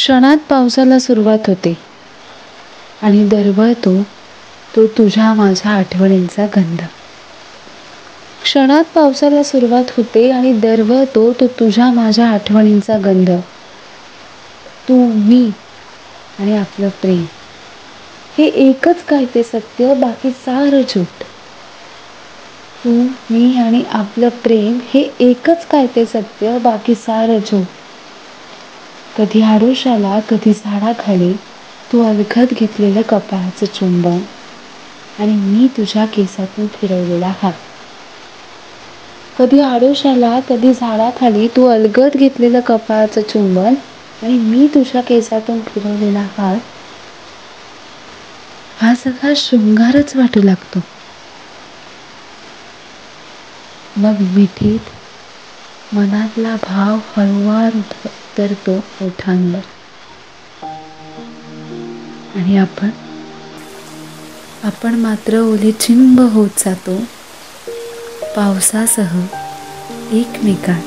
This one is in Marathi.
क्षणात पावसाला सुरुवात होते आणि दरवळतो तो तुझ्या माझ्या आठवणींचा गंध. क्षणात पावसाला सुरुवात होते आणि दरवळतो तो तुझ्या माझ्या आठवणींचा गंध. तू, मी आणि आपलं प्रेम हे एकच काय ते सत्य, बाकी सारं झूट. तू, मी आणि आपलं प्रेम हे एकच काय ते सत्य, बाकी सारं झूट. कधी आडोशाला कधी झाडाखाली तू अलगद घेतलेलं कपाळाचं चुंबन आणि मी तुझ्या केसातून फिरवलेला हात. कधी आडोशाला कधी झाडाखाली तू अलगद घेतलेलं कपाळाचं चुंबन आणि मी तुझ्या केसातून फिरवलेला हात. हा सगळा शृंगारच वाटू लागतो. मग मिठीत मनातला भाव हळूवार उतरतो ओठांवर आणि आपण मात्र ओलेचिंब होत जातो पावसासह एकमेकांत.